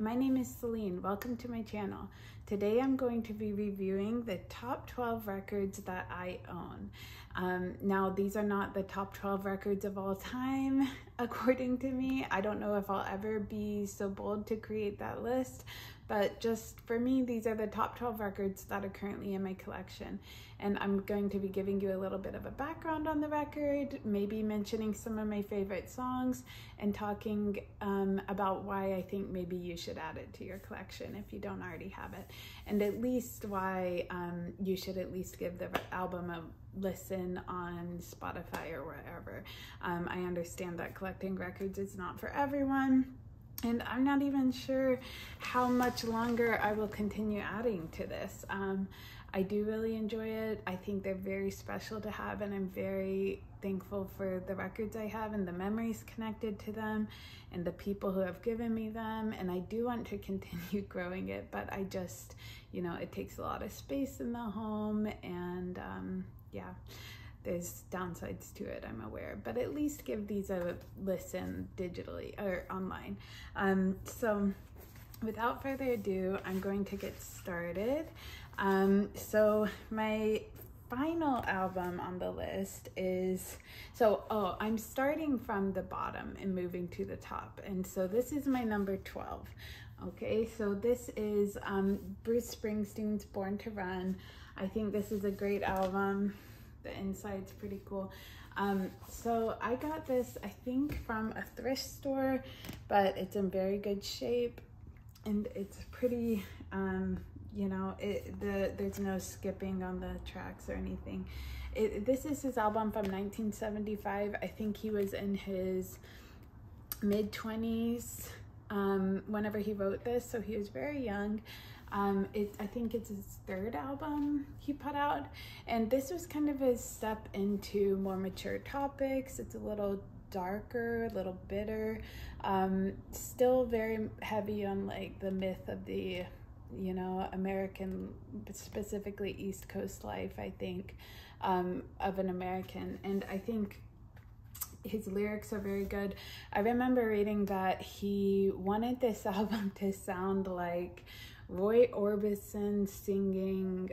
my name is Celine. Welcome to my channel. Today I'm going to be reviewing the top 12 records that I own. Now these are not the top 12 records of all time, according to me. I don't know if I'll ever be so bold to create that list, but just for me, these are the top 12 records that are currently in my collection. And I'm going to be giving you a little bit of a background on the record, maybe mentioning some of my favorite songs, and talking about why I think maybe you should add it to your collection if you don't already have it. And at least why you should at least give the album a listen on Spotify or wherever. I understand that collecting records is not for everyone. And I'm not even sure how much longer I will continue adding to this. I do really enjoy it. I think they're very special to have, and I'm very thankful for the records I have and the memories connected to them and the people who have given me them. And I do want to continue growing it, but I just, you know, it takes a lot of space in the home, and yeah. There's downsides to it, I'm aware, but at least give these a listen digitally or online. So without further ado, I'm going to get started. So my final album on the list is, I'm starting from the bottom and moving to the top. And so this is my number 12. Okay, so this is Bruce Springsteen's Born to Run. I think this is a great album. The inside's pretty cool. So I got this, I think, from a thrift store, but it's in very good shape, and it's pretty, you know, there's no skipping on the tracks or anything. This is his album from 1975. I think he was in his mid-20s whenever he wrote this, so he was very young. I think it's his third album he put out, and this was kind of his step into more mature topics. It's a little darker, a little bitter, still very heavy on like the myth of the, you know, American, specifically East Coast life, I think, of an American. And I think his lyrics are very good. I remember reading that he wanted this album to sound like Roy Orbison singing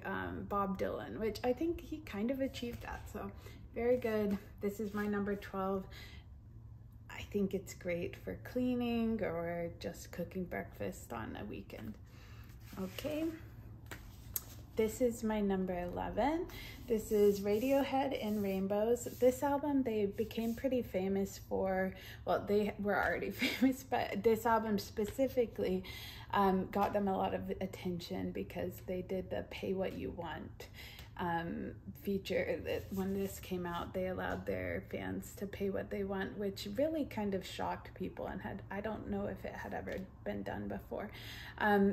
Bob Dylan, which I think he kind of achieved that. So very good. This is my number 12. I think it's great for cleaning or just cooking breakfast on a weekend. Okay. This is my number 11. This is Radiohead in Rainbows. This album they became pretty famous for, well, they were already famous, but this album specifically got them a lot of attention because they did the Pay What You Want feature. That when this came out, they allowed their fans to pay what they want, which really kind of shocked people, and I don't know if it had ever been done before.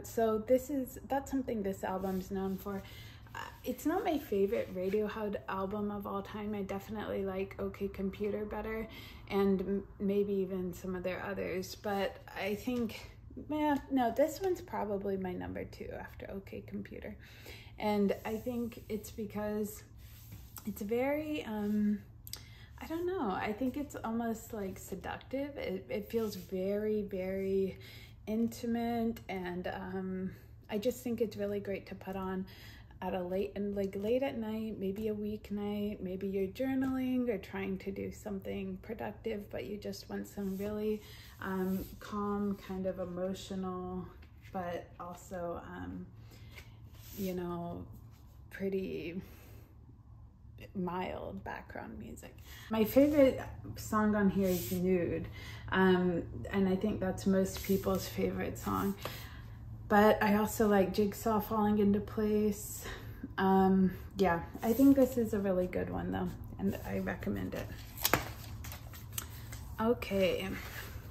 So that's something this album's known for. It's not my favorite Radiohead album of all time. I definitely like OK Computer better, and maybe even some of their others, but I think, no, this one's probably my number 2 after OK Computer. And I think it's because it's very, I don't know, I think it's almost like seductive. It feels very, very intimate, and I just think it's really great to put on at a late at night, maybe a weeknight, maybe you're journaling or trying to do something productive, but you just want some really calm, kind of emotional, but also you know, pretty mild background music. My favorite song on here is Nude, and I think that's most people's favorite song. But I also like Jigsaw Falling Into Place. Yeah, I think this is a really good one though, and I recommend it. Okay,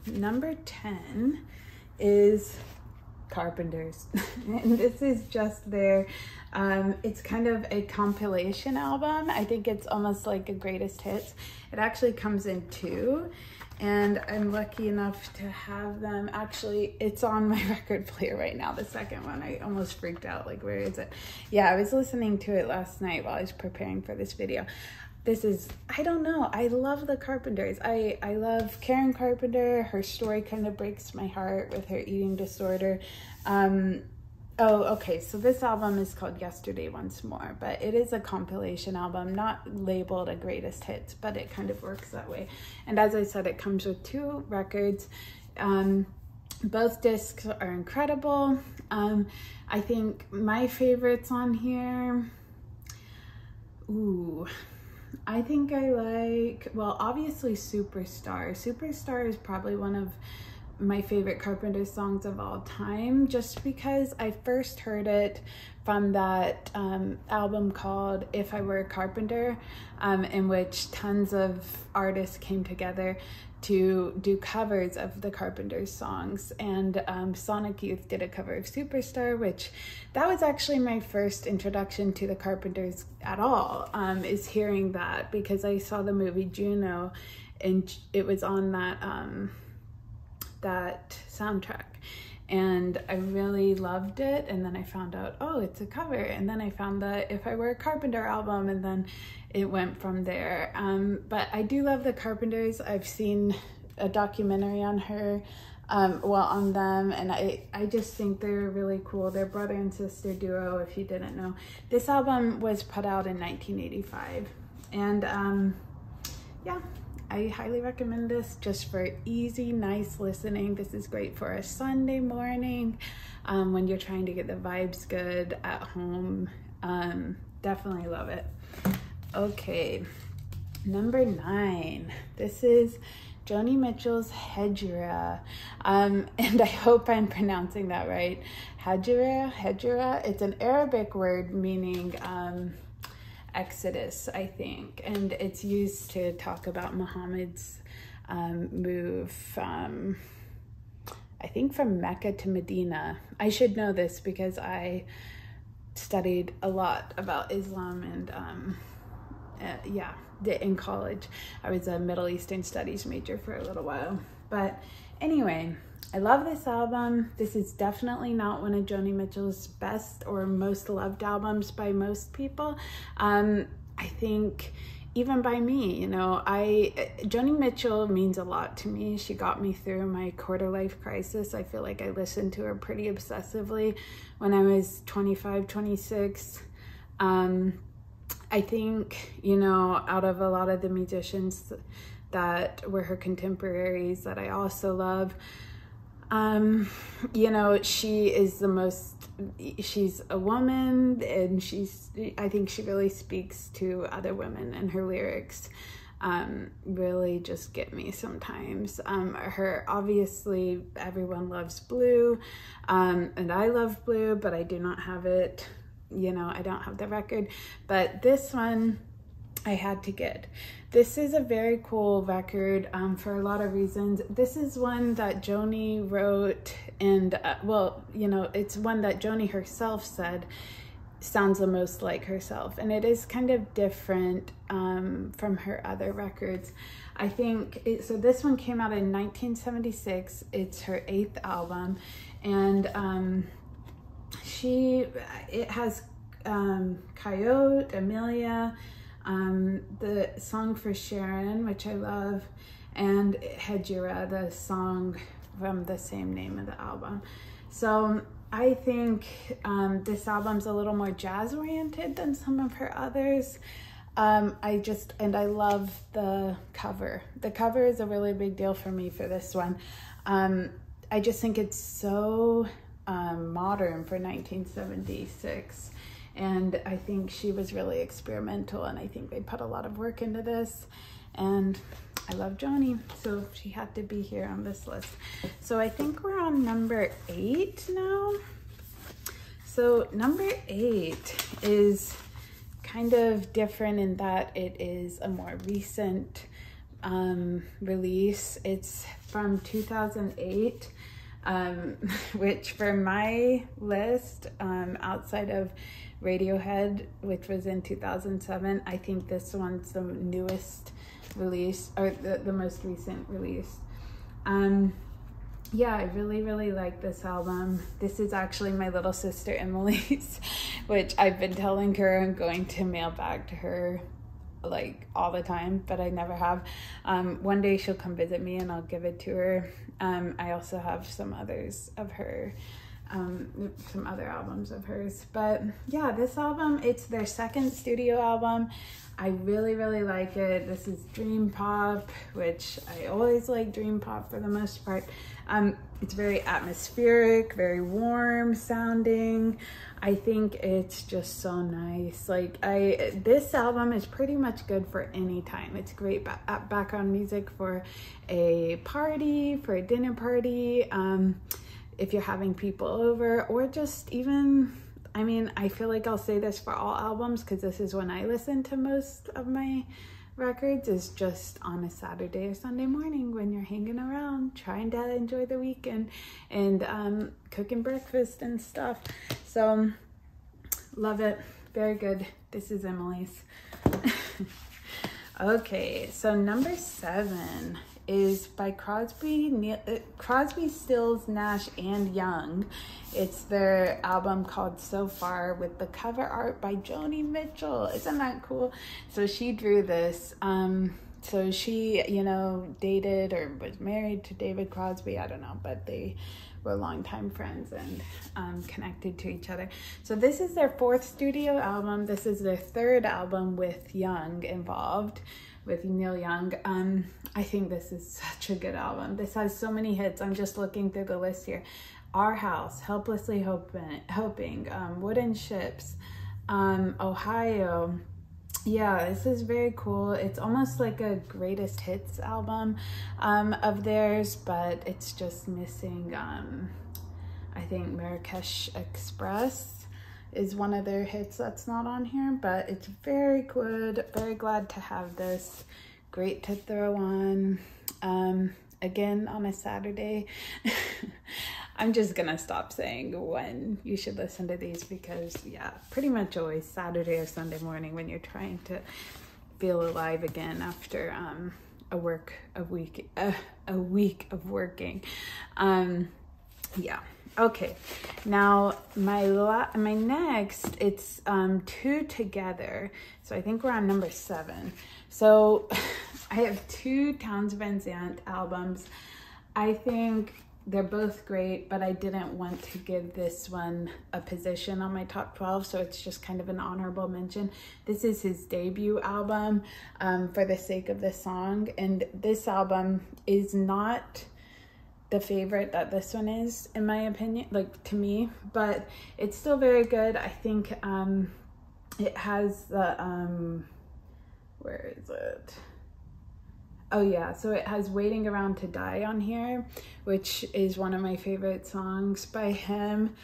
number 10 is Carpenters. And this is just their, it's kind of a compilation album. I think it's almost like a greatest hits. It actually comes in 2. And I'm lucky enough to have them. Actually, it's on my record player right now, the second one. I almost freaked out, like, where is it? Yeah, I was listening to it last night while I was preparing for this video. this is, I don't know, I love the Carpenters. I love Karen Carpenter. Her story kind of breaks my heart with her eating disorder. Oh, okay, so this album is called Yesterday Once More, but it is a compilation album, not labeled a greatest hits, but it kind of works that way. And as I said, it comes with 2 records. Both discs are incredible. I think my favorites on here, I think I like, well, obviously Superstar. Superstar is probably one of my favorite Carpenter songs of all time, just because I first heard it from that album called If I Were a Carpenter, in which tons of artists came together to do covers of the Carpenters songs, and Sonic Youth did a cover of Superstar, which that was actually my first introduction to the Carpenters at all, is hearing that, because I saw the movie Juno and it was on that that soundtrack, and I really loved it. And then I found out, oh, it's a cover, and then I found the If I Were a Carpenter album, and then it went from there. But I do love the Carpenters. I've seen a documentary on her, on them, and I just think they're really cool. They're brother and sister duo, if you didn't know. This album was put out in 1985, and yeah, I highly recommend this just for easy, nice listening. This is great for a Sunday morning, when you're trying to get the vibes good at home. Definitely love it. Okay, number 9. This is Joni Mitchell's Hejira. And I hope I'm pronouncing that right. Hejira. It's an Arabic word meaning Exodus, I think, and it's used to talk about Muhammad's move, I think from Mecca to Medina. I should know this because I studied a lot about Islam, and in college I was a Middle Eastern Studies major for a little while. But anyway, I love this album. This is definitely not one of Joni Mitchell's best or most loved albums by most people. I think even by me, you know, Joni Mitchell means a lot to me. She got me through my quarter life crisis. I feel like I listened to her pretty obsessively when I was 25, 26. I think, you know, out of a lot of the musicians that were her contemporaries that I also love, you know, she is she's a woman, and I think she really speaks to other women, and her lyrics really just get me sometimes. Obviously everyone loves Blue, and I love Blue, but I do not have it, you know, I don't have the record, but this one I had to get. This is a very cool record for a lot of reasons. This is one that Joni wrote, and well, you know, it's one that Joni herself said sounds the most like herself, and it is kind of different from her other records. I think so this one came out in 1976. It's her 8th album, and it has Coyote, Amelia, the song for Sharon, which I love, and Hejira, the song from the same name of the album. So I think this album's a little more jazz oriented than some of her others. I love the cover. The cover is a really big deal for me for this one. I just think it's so modern for 1976. And I think she was really experimental, and I think they put a lot of work into this, and I love Joni, so she had to be here on this list. So I think we're on number 8 now. So number 8 is kind of different in that it is a more recent release. It's from 2008. Which for my list, outside of Radiohead, which was in 2007, I think this one's the newest release, or the most recent release. Yeah, I really, really like this album. This is actually my little sister Emily's, which I've been telling her I'm going to mail back to her like all the time, but I never have. One day she'll come visit me and I'll give it to her. I also have some others of her, some other albums of hers. But yeah, this album, it's their second studio album. I really, really like it. This is dream pop, which I always like dream pop for the most part. It's very atmospheric, very warm sounding. I think it's just so nice. Like this album is pretty much good for any time. It's great background music for a party, for a dinner party, if you're having people over, or just even, I mean, I feel like I'll say this for all albums because this is when I listen to most of my records, is just on a Saturday or Sunday morning when you're hanging around trying to enjoy the weekend and cooking breakfast and stuff. So love it, very good. This is Emily's. Okay, so number 7 is by Crosby, Stills, Nash, and Young. It's their album called So Far with the cover art by Joni Mitchell. Isn't that cool? So she drew this. So she, you know, dated or was married to David Crosby. I don't know, but they were longtime friends and connected to each other. So this is their 4th studio album. This is their 3rd album with Young involved, with Neil Young. I think this is such a good album. This has so many hits. I'm just looking through the list here. Our House, Helplessly Hoping, Wooden Ships, Ohio. Yeah, this is very cool. It's almost like a greatest hits album of theirs, but it's just missing, I think Marrakesh Express is one of their hits that's not on here, but it's very good. Very glad to have this. Great to throw on, again, on a Saturday. I'm just gonna stop saying when you should listen to these because, yeah, pretty much always Saturday or Sunday morning when you're trying to feel alive again after a week of working. Yeah. Okay. Now my next, it's 2 together. So I think we're on number 7. So I have 2 Townes Van Zandt albums. I think they're both great, but I didn't want to give this one a position on my top 12, so it's just kind of an honorable mention. This is his debut album, for the sake of the song, and this album is not the favorite that this one is, in my opinion, like to me, but it's still very good. I think it has the, where is it? Oh yeah, so it has Waiting Around to Die on here, which is one of my favorite songs by him.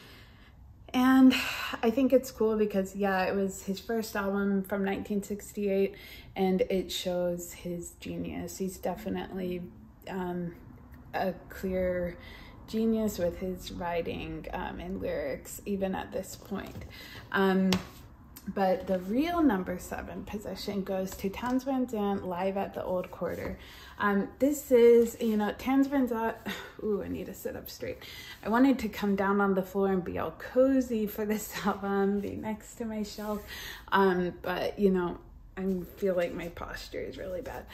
And I think it's cool because, yeah, it was his first album from 1968 and it shows his genius. He's definitely a clear genius with his writing and lyrics, even at this point. But the real number 7 position goes to Townes Van Zandt, Live at the Old Quarter. This is, you know, Townes Van Zandt, ooh, I need to sit up straight. I wanted to come down on the floor and be all cozy for this album, be next to my shelf. But, you know, I feel like my posture is really bad.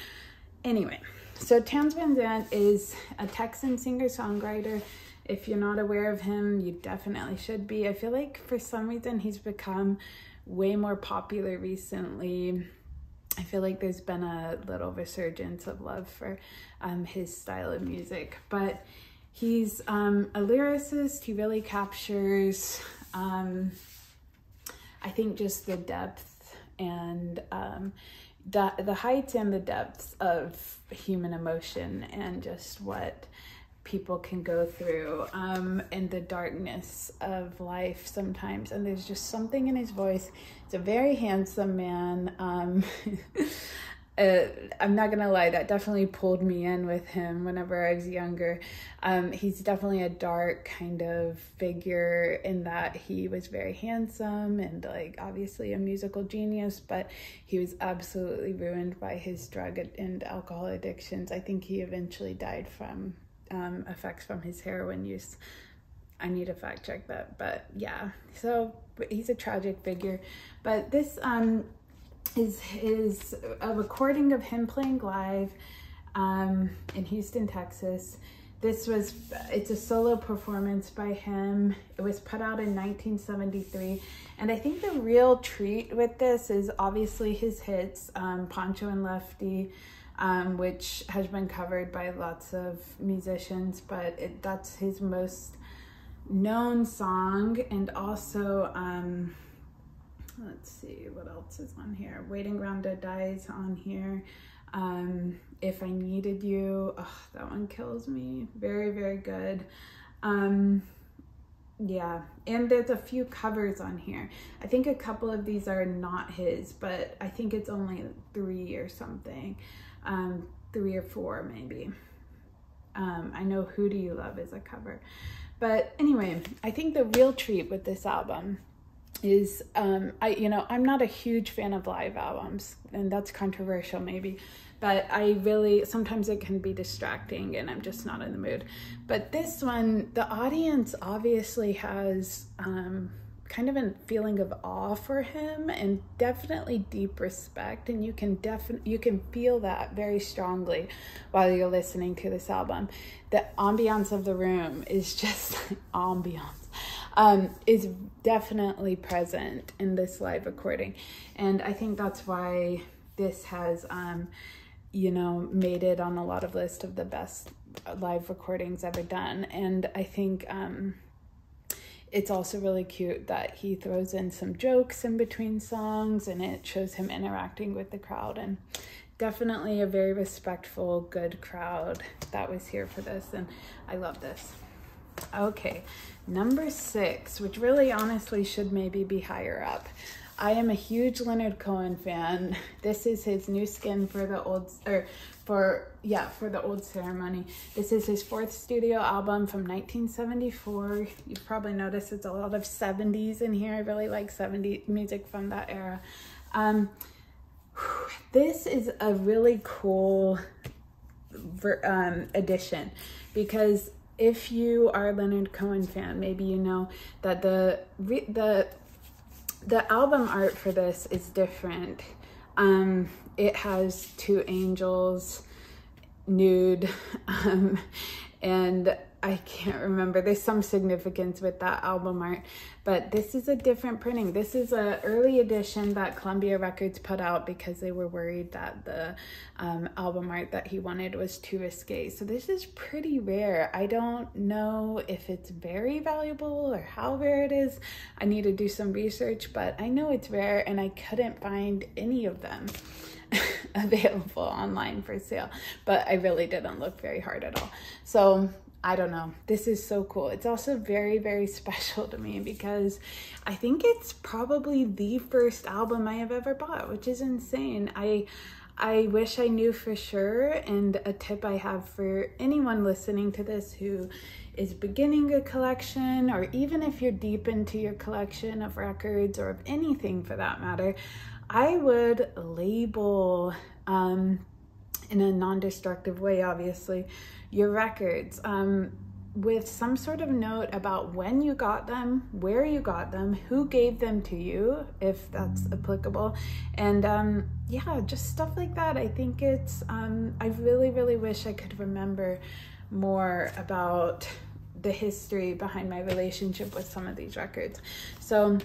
Anyway, so Townes Van Zandt is a Texan singer-songwriter. If you're not aware of him, you definitely should be. I feel like for some reason he's become way more popular recently. I feel like there's been a little resurgence of love for his style of music, but he's a lyricist. He really captures, I think, just the depth and the heights and the depths of human emotion and just what people can go through in the darkness of life sometimes. And there's just something in his voice. It's a very handsome man. I'm not gonna lie, that definitely pulled me in with him whenever I was younger. He's definitely a dark kind of figure in that he was very handsome and, like, obviously a musical genius, but he was absolutely ruined by his drug and alcohol addictions. I think he eventually died from effects from his heroin use. I need to fact check that, but yeah, so he's a tragic figure. But this is a recording of him playing live in Houston, Texas. It's a solo performance by him. It was put out in 1973. And I think the real treat with this is obviously his hits, Poncho and Lefty, which has been covered by lots of musicians, but that's his most known song. And also, let's see, what else is on here? Waiting Round to Die is on here. If I Needed You, oh, that one kills me. Very, very good. Yeah, and there's a few covers on here. I think a couple of these are not his, but I think it's only 3 or something. 3 or 4 maybe. I know Who Do You Love is a cover. But anyway, I think the real treat with this album is, I'm not a huge fan of live albums, and that's controversial maybe, but sometimes it can be distracting and I'm just not in the mood. But this one, the audience obviously has kind of a feeling of awe for him and definitely deep respect, and you can feel that very strongly while you're listening to this album. The ambiance of the room is just is definitely present in this live recording, and I think that's why this has made it on a lot of lists of the best live recordings ever done. And I think it's also really cute that he throws in some jokes in between songs, and it shows him interacting with the crowd, and definitely a very respectful, good crowd that was here for this, and I love this. Okay, number 6, which really honestly should maybe be higher up. I am a huge Leonard Cohen fan. This is his new skin for the Old Ceremony. This is his 4th studio album from 1974. You've probably noticed it's a lot of 70s in here. I really like 70s music from that era. This is a really cool addition, because if you are a Leonard Cohen fan, maybe you know that the album art for this is different. It has 2 angels nude, and I can't remember. There's some significance with that album art, but this is a different printing. This is an early edition that Columbia Records put out because they were worried that the album art that he wanted was too risque. So this is pretty rare. I don't know if it's very valuable or how rare it is. I need to do some research, but I know it's rare, and I couldn't find any of them available online for sale, but I really didn't look very hard at all. So I don't know. This is so cool. It's also very, very special to me because I think it's probably the first album I have ever bought, which is insane. I wish I knew for sure, and a tip I have for anyone listening to this who is beginning a collection, or even if you're deep into your collection of records or of anything for that matter, I would label in a non-destructive way, obviously, your records with some sort of note about when you got them, where you got them, who gave them to you, if that's applicable, and yeah, just stuff like that. I think it's I really, really wish I could remember more about the history behind my relationship with some of these records. So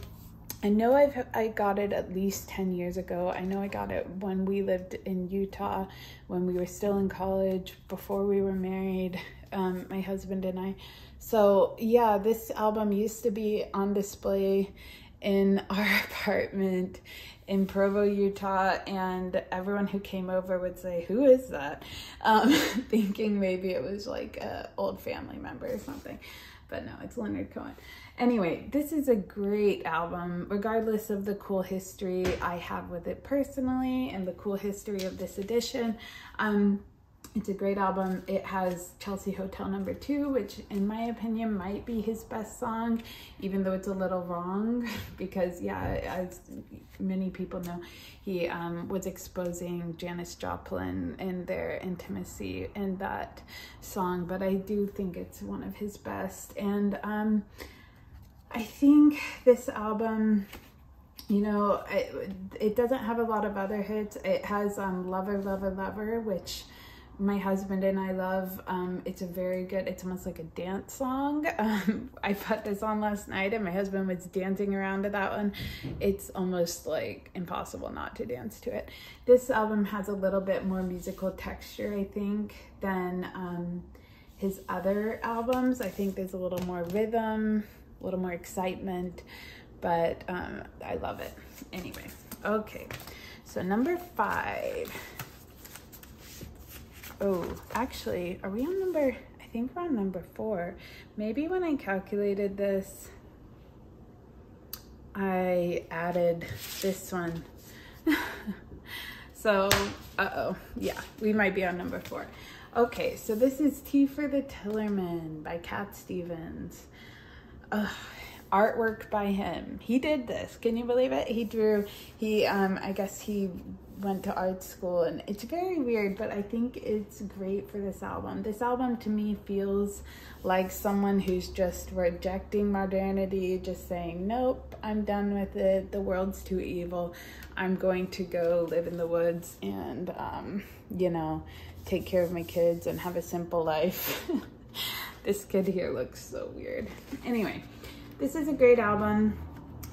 I know I got it at least 10 years ago. I know I got it when we lived in Utah, when we were still in college, before we were married, my husband and I. So yeah, this album used to be on display in our apartment in Provo, Utah, and everyone who came over would say, "Who is that?" Thinking maybe it was like an old family member or something. But no, it's Leonard Cohen. Anyway, this is a great album, regardless of the cool history I have with it personally and the cool history of this edition. It's a great album. It has Chelsea Hotel No. 2, which in my opinion might be his best song, even though it's a little wrong because, yeah, as many people know, he was exposing Janis Joplin and their intimacy in that song, but I do think it's one of his best. And I think this album, it doesn't have a lot of other hits. It has Lover, Lover, Lover, which my husband and I love. It's a very good, it's almost like a dance song. I put this on last night and my husband was dancing around to that one. It's almost like impossible not to dance to it. This album has a little bit more musical texture, I think, than his other albums. I think there's a little more rhythm, a little more excitement, but I love it. Anyway, okay, so number 5. Oh, actually, are we on number, I think we're on number 4. Maybe when I calculated this, I added this one. So, yeah, we might be on number 4. Okay, so this is Tea for the Tillerman by Cat Stevens. Artwork by him. He did this. Can you believe it? I guess he went to art school, and it's very weird, but I think it's great for this album. This album to me feels like someone who's just rejecting modernity, just saying, nope, I'm done with it. The world's too evil. I'm going to go live in the woods and, take care of my kids and have a simple life. This kid here looks so weird. Anyway, this is a great album.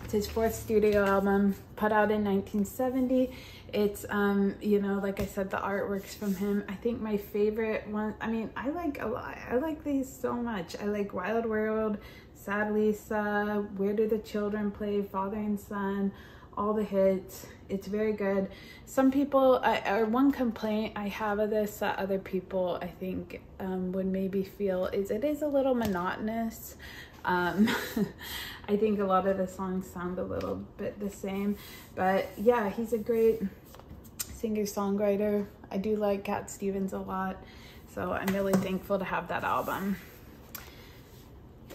It's his 4th studio album, put out in 1970. It's, like I said, the artwork's from him. I think my favorite one, I like a lot. I like these so much. I like Wild World, Sad Lisa, Where Do the Children Play, Father and Son, all the hits. It's very good. Some people, or one complaint I have of this that other people I think would maybe feel is it is a little monotonous. I think a lot of the songs sound a little bit the same, but yeah, he's a great singer-songwriter. I do like Cat Stevens a lot, so I'm really thankful to have that album.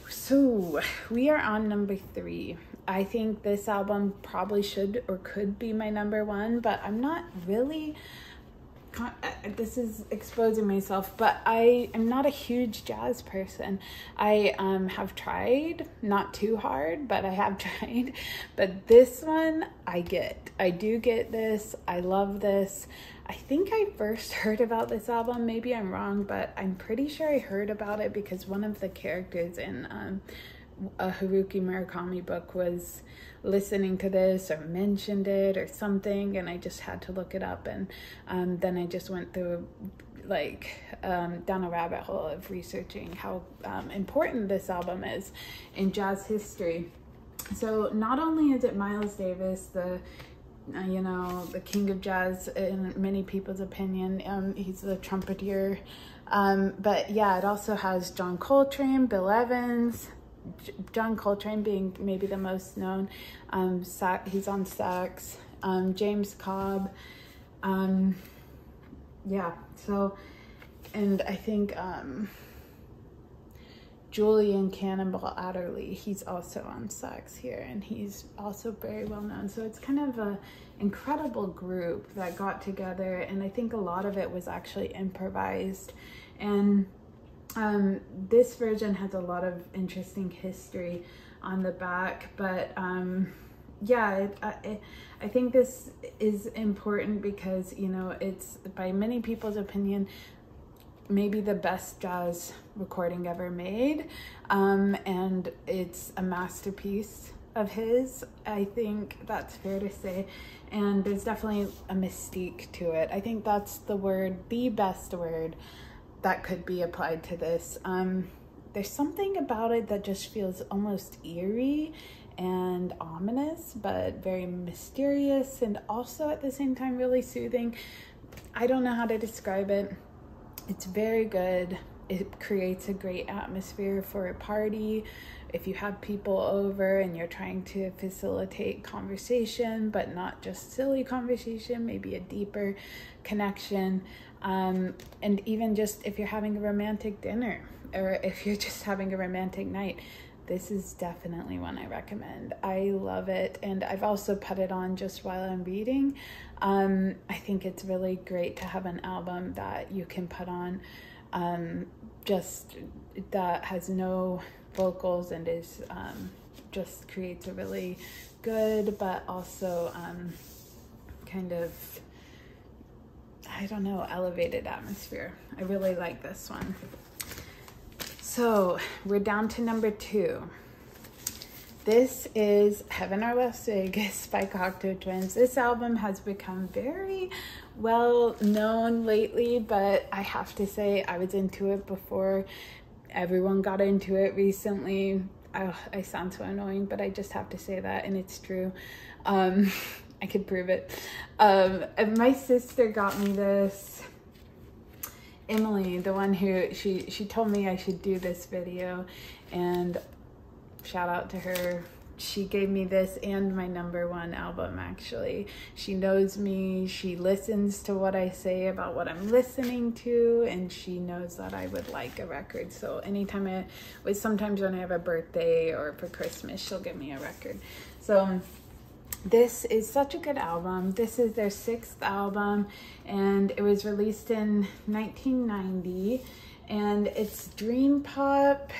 So we are on number 3. I think this album probably should or could be my number 1, but I'm not really, this is exposing myself, but I am not a huge jazz person. I have tried, not too hard, but I have tried. But this one I do get this. I love this. I think I first heard about this album, maybe I'm wrong, but I'm pretty sure I heard about it because one of the characters in a Haruki Murakami book was listening to this or mentioned it or something, and I just had to look it up, and then I just went through down a rabbit hole of researching how important this album is in jazz history. So not only is it Miles Davis, the king of jazz in many people's opinion, he's the trumpeter, but yeah, it also has John Coltrane, Bill Evans, John Coltrane being maybe the most known. He's on sax. James Cobb. Yeah, so, and I think Julian Cannonball Adderley, he's also on sax here, and he's also very well known. So it's kind of a incredible group that got together, and I think a lot of it was actually improvised. And this version has a lot of interesting history on the back, but yeah, I think this is important because, it's by many people's opinion, maybe the best jazz recording ever made, and it's a masterpiece of his. I think that's fair to say, and there's definitely a mystique to it. I think that's the word, the best word that could be applied to this. There's something about it that just feels almost eerie and ominous, but very mysterious, and also at the same time really soothing. I don't know how to describe it. It's very good. It creates a great atmosphere for a party. If you have people over and you're trying to facilitate conversation, but not just silly conversation, maybe a deeper connection. And even just if you're having a romantic dinner, or if you're just having a romantic night, this is definitely one I recommend. I love it, and I've also put it on just while I'm reading. I think it's really great to have an album that you can put on just that has no vocals and is just creates a really good, but also kind of, I don't know, elevated atmosphere. I really like this one. So we're down to number 2. This is Heaven or Las Vegas by Cocteau Twins. This album has become very well known lately, but I have to say I was into it before everyone got into it recently. I sound so annoying, but I just have to say that, and it's true. I could prove it. And my sister got me this. Emily, the one who, she told me I should do this video, and shout out to her. She gave me this and my number 1 album, actually. She knows me. She listens to what I say about what I'm listening to, and she knows that I would like a record. So anytime sometimes when I have a birthday or for Christmas, she'll give me a record. So this is such a good album. This is their 6th album, and it was released in 1990, and it's dream pop,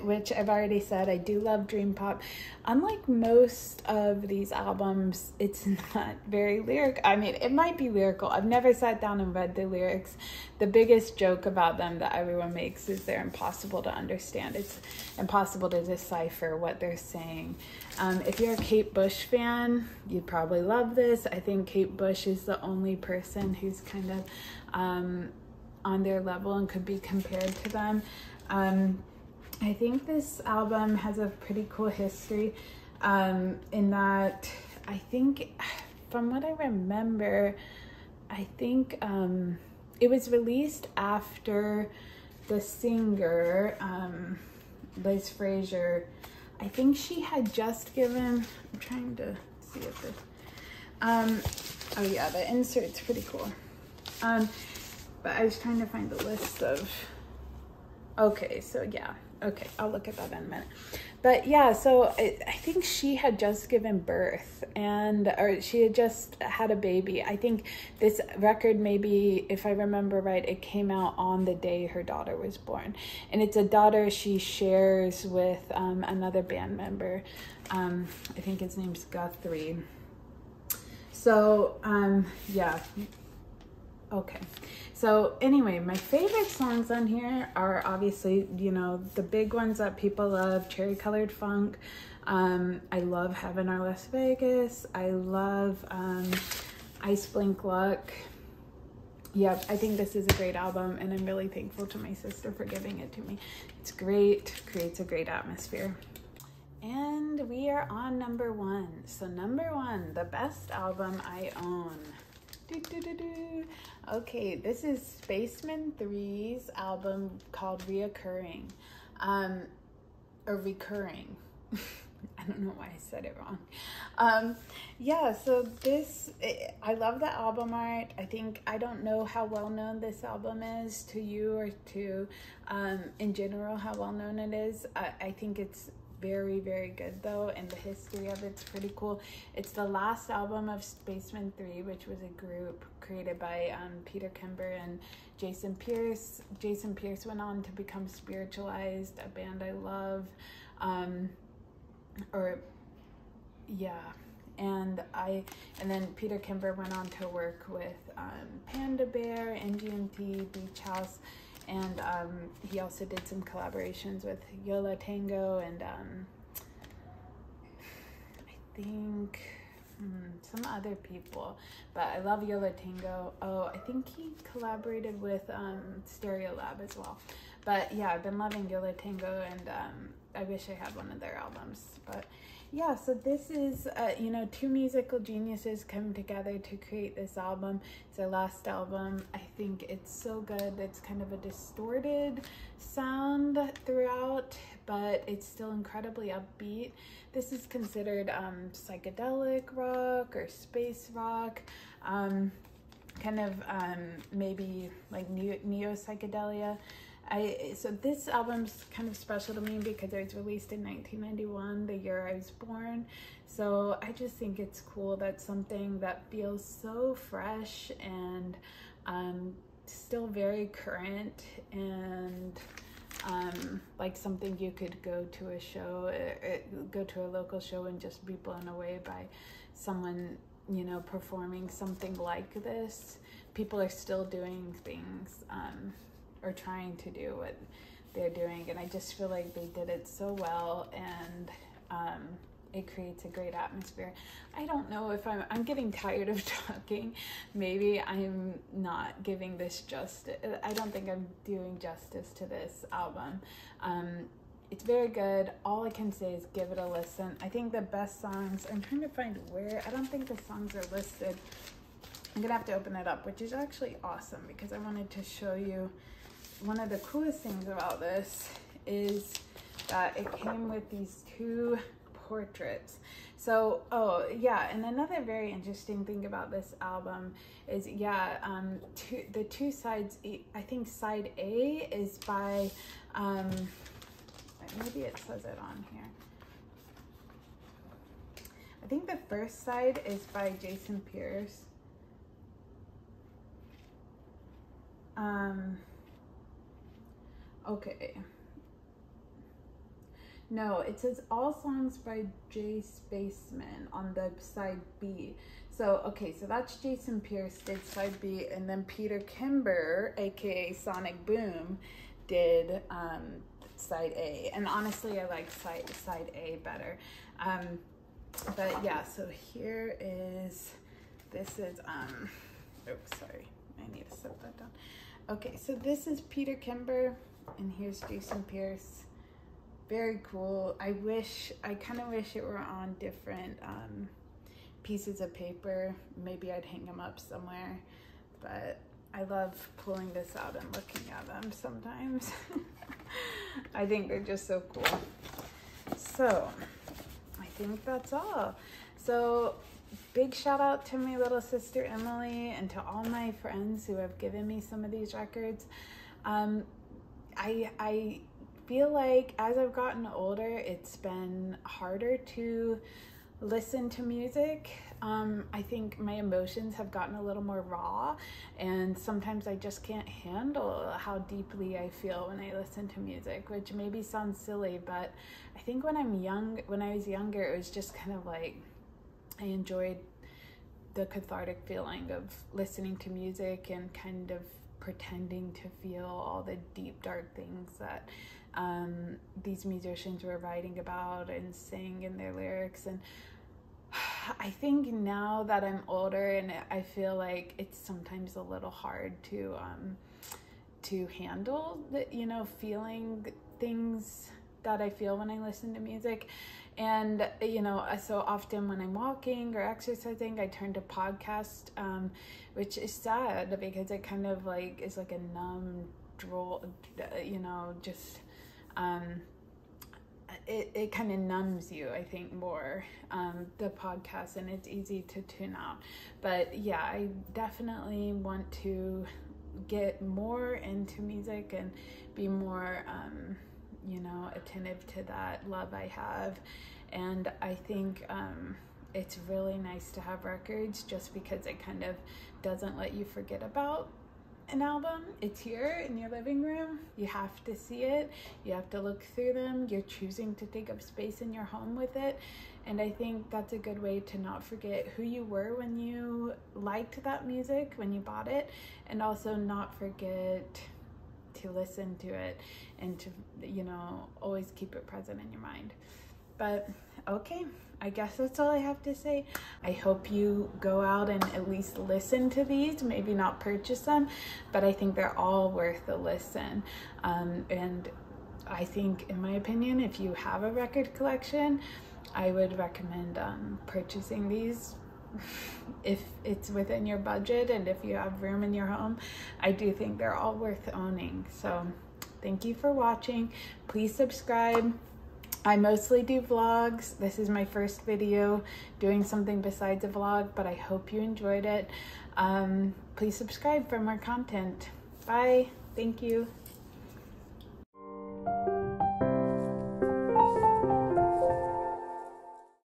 which I've already said, I do love dream pop. Unlike most of these albums, it's not very lyric. I mean, it might be lyrical. I've never sat down and read the lyrics. The biggest joke about them that everyone makes is they're impossible to understand. It's impossible to decipher what they're saying. If you're a Kate Bush fan, you'd probably love this. I think Kate Bush is the only person who's kind of on their level and could be compared to them. I think this album has a pretty cool history in that I think, from what I remember, I think it was released after the singer, Liz Fraser. I think she had just given, I'm trying to see if this, oh yeah, the insert's pretty cool. But I was trying to find the list of, okay, so yeah, okay, I'll look at that in a minute. But yeah, so I think she had just given birth, or she had just had a baby. I think this record, maybe, if I remember right, it came out on the day her daughter was born. And it's a daughter she shares with another band member. I think his name's Guthrie. So, yeah. Okay. So anyway, my favorite songs on here are obviously, you know, the big ones that people love, Cherry Colored Funk. I love Heaven or Las Vegas. I love Ice Blink Luck. Yep, I think this is a great album, and I'm really thankful to my sister for giving it to me. It's great, creates a great atmosphere. And we are on number 1. So number 1, the best album I own. Okay, this is Spaceman 3's album called Reoccurring, or Recurring. I don't know why I said it wrong. Yeah, so this, I love the album art. I don't know how well known this album is to you or to, in general, how well known it is. I think it's very, very good though, and the history of it's pretty cool. It's the last album of Spaceman 3, which was a group created by Peter Kimber and Jason Pierce. Jason Pierce went on to become Spiritualized, a band I love. And then Peter Kimber went on to work with Panda Bear, MGMT, Beach House, and he also did some collaborations with Yola Tango and I think some other people, but I love Yola Tango. Oh, I think he collaborated with Stereolab as well. But yeah, I've been loving Yola Tango, and I wish I had one of their albums. But yeah, so this is, you know, two musical geniuses come together to create this album. It's their last album. I think it's so good. It's kind of a distorted sound throughout, but it's still incredibly upbeat. This is considered psychedelic rock or space rock, kind of maybe like neo-psychedelia. So this album's kind of special to me because it was released in 1991, the year I was born. So I just think it's cool that something that feels so fresh and still very current and like something you could go to a show, go to a local show and just be blown away by someone, you know, performing something like this. People are still doing things, or trying to do what they're doing, and I just feel like they did it so well, and it creates a great atmosphere. I don't know if I'm getting tired of talking. Maybe I'm not giving this justice. I don't think I'm doing justice to this album. It's very good. All I can say is give it a listen. I think the best songs, I'm trying to find where, I don't think the songs are listed. I'm gonna have to open it up, which is actually awesome because I wanted to show you one of the coolest things about this is that it came with these 2 portraits. So, oh yeah, and another very interesting thing about this album is, yeah, the 2 sides, I think side A is by, maybe it says it on here. I think the first side is by Jason Pierce. Okay. No, it says all songs by Jay Spaceman on the side B. So, okay, so that's Jason Pierce did side B, and then Peter Kimber, aka Sonic Boom, did side A. And honestly, I like side A better. But yeah, so here is, this is, oops, sorry, I need to set that down. Okay, so this is Peter Kimber, and here's Jason Pierce. Very cool. I kind of wish it were on different pieces of paper. Maybe I'd hang them up somewhere, but I love pulling this out and looking at them sometimes. I think they're just so cool. So I think that's all. So big shout out to my little sister Emily and to all my friends who have given me some of these records. I feel like as I've gotten older, it's been harder to listen to music. I think my emotions have gotten a little more raw, and sometimes I just can't handle how deeply I feel when I listen to music, which maybe sounds silly, but I think when I was younger, it was just kind of like I enjoyed the cathartic feeling of listening to music and kind of pretending to feel all the deep, dark things that these musicians were writing about and saying in their lyrics. And I think now that I'm older, and I feel like it's sometimes a little hard to handle the, you know, feeling things that I feel when I listen to music. And, you know, so often when I'm walking or exercising, I turn to podcast, which is sad because it kind of like is like a numb, droll, you know, just, it kind of numbs you, I think, more, the podcast, and it's easy to tune out. But yeah, I definitely want to get more into music and be more, you know, attentive to that love I have. And I think it's really nice to have records just because it kind of doesn't let you forget about an album. It's here in your living room. You have to see it. You have to look through them. You're choosing to take up space in your home with it. And I think that's a good way to not forget who you were when you liked that music, when you bought it, and also not forget to listen to it and to, you know, always keep it present in your mind. But okay, I guess that's all I have to say. I hope you go out and at least listen to these, maybe not purchase them, but I think they're all worth a listen. And I think, in my opinion, if you have a record collection, I would recommend purchasing these if it's within your budget and if you have room in your home. I do think they're all worth owning. So thank you for watching. Please subscribe. I mostly do vlogs. This is my first video doing something besides a vlog, but I hope you enjoyed it. Please subscribe for more content. Bye. Thank you.